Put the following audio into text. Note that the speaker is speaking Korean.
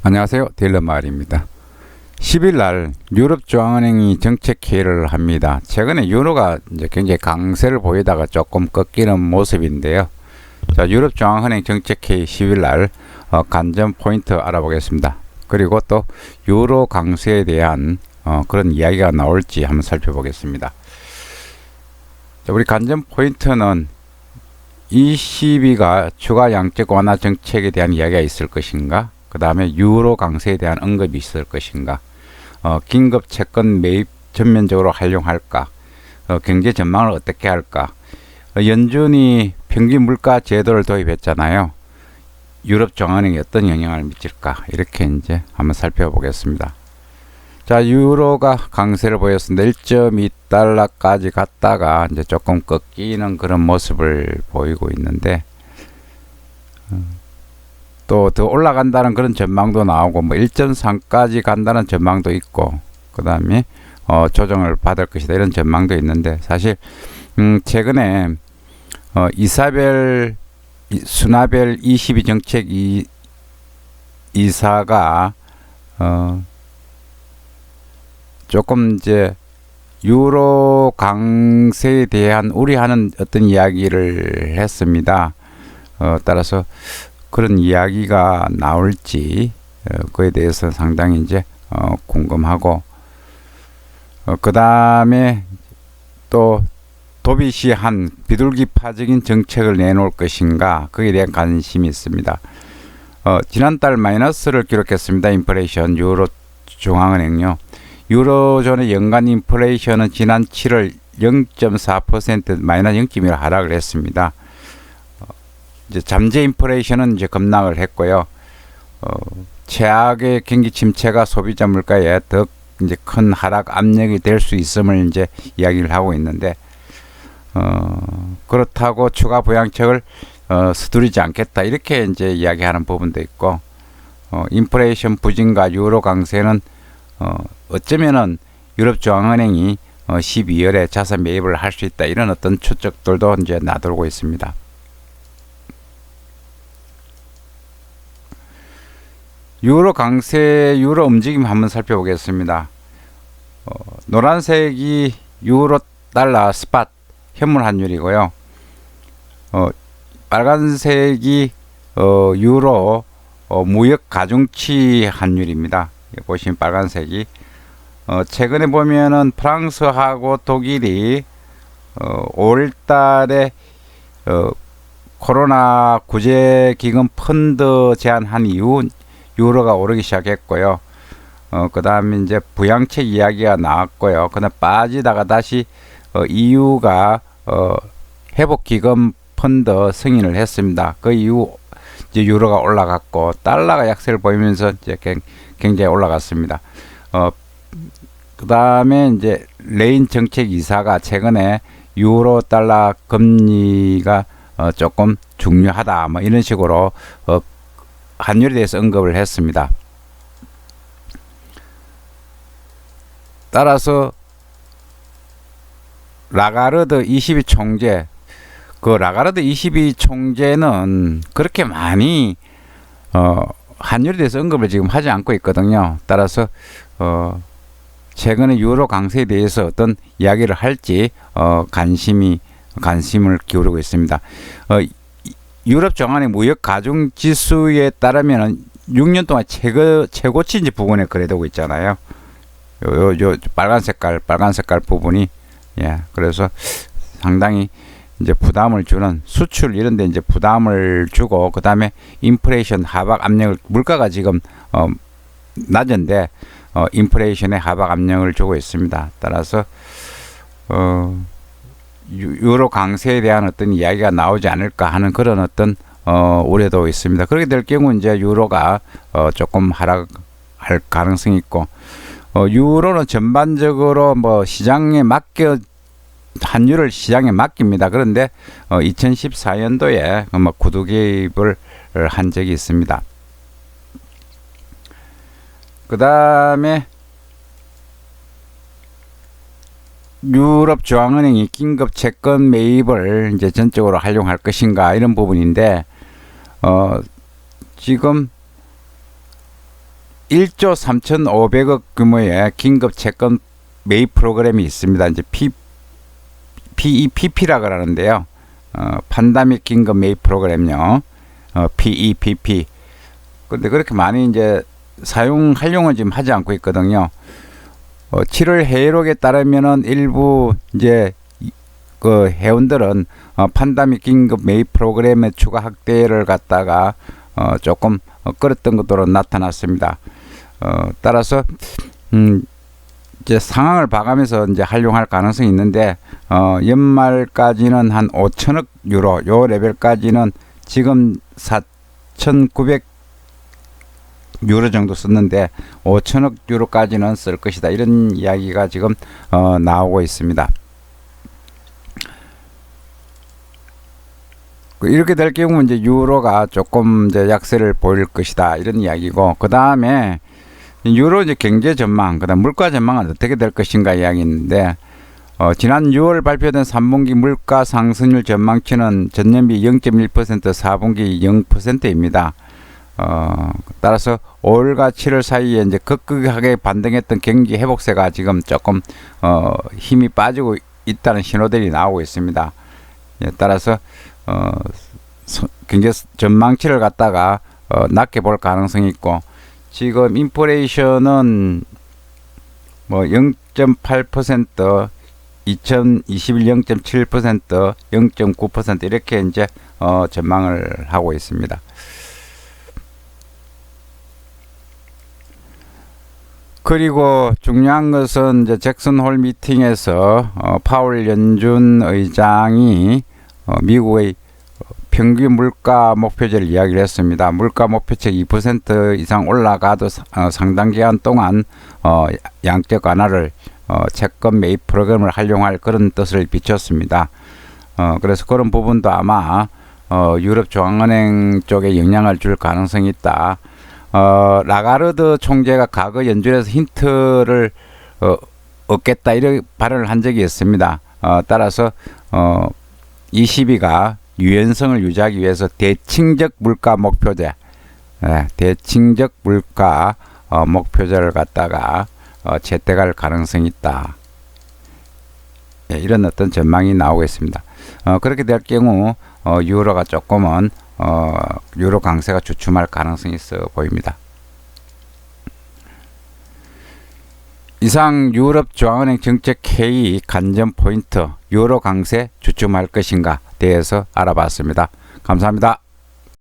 안녕하세요. 딜러마을입니다. 10일 날 유럽중앙은행이 정책회의를 합니다. 최근에 유로가 이제 굉장히 강세를 보이다가 조금 꺾이는 모습인데요. 자, 유럽중앙은행 정책회의 10일 날 관전 포인트 알아보겠습니다. 그리고 또 유로 강세에 대한 그런 이야기가 나올지 한번 살펴보겠습니다. 자, 우리 관전 포인트는 ECB가 추가 양적 완화 정책에 대한 이야기가 있을 것인가, 그 다음에 유로 강세에 대한 언급이 있을 것인가, 긴급 채권 매입 전면적으로 활용할까, 경제 전망을 어떻게 할까, 연준이 평균 물가 제도를 도입했잖아요. 유럽 중앙은행이 어떤 영향을 미칠까, 이렇게 이제 한번 살펴보겠습니다. 자, 유로가 강세를 보였습니다. 1.2달러까지 갔다가 이제 조금 꺾이는 그런 모습을 보이고 있는데, 또 더 올라간다는 그런 전망도 나오고, 뭐 1.3까지 간다는 전망도 있고, 그 다음에 조정을 받을 것이다 이런 전망도 있는데, 사실 최근에 수나벨 22 정책 이사가 조금 이제 유로 강세에 대한 우려하는 어떤 이야기를 했습니다. 따라서 그런 이야기가 나올지 그에 대해서 상당히 이제 궁금하고, 그 다음에 또 도빗이 한 비둘기파적인 정책을 내놓을 것인가, 그에 대한 관심이 있습니다. 지난달 마이너스를 기록했습니다. 인플레이션 유로 중앙은행요. 유로존의 연간 인플레이션은 지난 7월 0.4% 마이너스 0.1 하락을 했습니다. 이제 잠재 인플레이션은 이제 급락을 했고요. 최악의 경기 침체가 소비자 물가에 더 이제 큰 하락 압력이 될 수 있음을 이제 이야기를 하고 있는데, 그렇다고 추가 부양책을 서두르지 않겠다 이렇게 이제 이야기하는 부분도 있고, 인플레이션 부진과 유로 강세는 어쩌면은 유럽 중앙은행이 12월에 자산 매입을 할 수 있다 이런 어떤 추측들도 이제 나돌고 있습니다. 유로 강세, 유로 움직임 한번 살펴보겠습니다. 노란색이 유로 달러 스팟 현물 환율이고요. 빨간색이 유로 무역 가중치 환율입니다. 보시면 빨간색이 최근에 보면은 프랑스하고 독일이 5월달에 코로나 구제기금 펀드 제한한 이후 유로가 오르기 시작했고요. 그 다음에 이제 부양책 이야기가 나왔고요. 그다음 빠지다가 다시 EU가 회복기금 펀드 승인을 했습니다. 그 이후 이제 유로가 올라갔고, 달러가 약세를 보이면서 이제 굉장히 올라갔습니다. 그 다음에 이제 레인 정책 이사가 최근에 유로 달러 금리가 조금 중요하다 뭐 이런 식으로 환율에 대해서 언급을 했습니다. 따라서 라가르드 22 총재, 그 라가르드 22 총재는 그렇게 많이 환율에 대해서 언급을 지금 하지 않고 있거든요. 따라서 최근에 유로 강세에 대해서 어떤 이야기를 할지 관심을 기울이고 있습니다. 유럽 중앙은행 무역 가중 지수에 따르면 6년 동안 최고치 이제 부근에 거래되고 있잖아요. 요 빨간 색깔 부분이, 예, 그래서 상당히 이제 부담을 주는, 수출 이런 데 이제 부담을 주고, 그 다음에 인플레이션 하락 압력을, 물가가 지금 낮은데 인플레이션에 하락 압력을 주고 있습니다. 따라서 유로 강세에 대한 어떤 이야기가 나오지 않을까 하는 그런 어떤 우려도 있습니다. 그렇게 될 경우 이제 유로가 조금 하락할 가능성이 있고, 유로는 전반적으로 뭐 시장에 환율을 시장에 맡깁니다. 그런데 2014년도에 뭐 구두 개입을 한 적이 있습니다. 그 다음에 유럽 중앙은행이 긴급 채권 매입을 이제 전적으로 활용할 것인가 이런 부분인데, 지금 1조 3,500억 규모의 긴급 채권 매입 프로그램이 있습니다. 이제 PEPP라 그러는데요. 판다믹 긴급 매입 프로그램요. PEPP. 근데 그렇게 많이 이제 활용은 지금 하지 않고 있거든요. 7월 회의록에 따르면은 일부 이제 그 회원들은 판다믹 긴급 매입 프로그램의 추가 확대를 갖다가 조금 끌었던 것으로 나타났습니다. 따라서 이제 상황을 봐가면서 이제 활용할 가능성이 있는데 연말까지는 한 5천억 유로 요 레벨까지는 지금 4,900 유로 정도 썼는데 5천억 유로까지는 쓸 것이다, 이런 이야기가 지금 나오고 있습니다. 이렇게 될 경우 이제 유로가 조금 이제 약세를 보일 것이다, 이런 이야기고, 그 다음에 유로 이제 경제 전망, 그다음 물가 전망은 어떻게 될 것인가 이야기인데, 지난 6월 발표된 3분기 물가 상승률 전망치는 전년비 0.1%, 4분기 0%입니다. 따라서 5월과 7월 사이에 이제 급격하게 반등했던 경기 회복세가 지금 조금 힘이 빠지고 있다는 신호들이 나오고 있습니다. 예, 따라서 경제 전망치를 갖다가 낮게 볼 가능성이 있고, 지금 인플레이션은 뭐 0.8%, 2021 0.7%, 0.9% 이렇게 이제 전망을 하고 있습니다. 그리고 중요한 것은 이제 잭슨 홀 미팅에서 파월 연준 의장이 미국의 평균 물가 목표제를 이야기를 했습니다. 물가 목표치 2% 이상 올라가도 상당 기간 동안 양적 완화를 채권 매입 프로그램을 활용할 그런 뜻을 비췄습니다. 그래서 그런 부분도 아마 유럽 중앙은행 쪽에 영향을 줄 가능성이 있다. 라가르드 총재가 과거 연준에서 힌트를 얻겠다, 이런 발언을 한 적이 있습니다. 따라서 ECB가 유연성을 유지하기 위해서 대칭적 물가 목표제, 대칭적 물가 목표제를 갖다가 채택할 가능성이 있다. 이런 어떤 전망이 나오고 있습니다. 그렇게 될 경우 유로가 조금은 유로 강세가 주춤할 가능성이 있어 보입니다. 이상 유럽 중앙은행 정책 회의 관전 포인트, 유로 강세 주춤할 것인가 대해서 알아봤습니다. 감사합니다.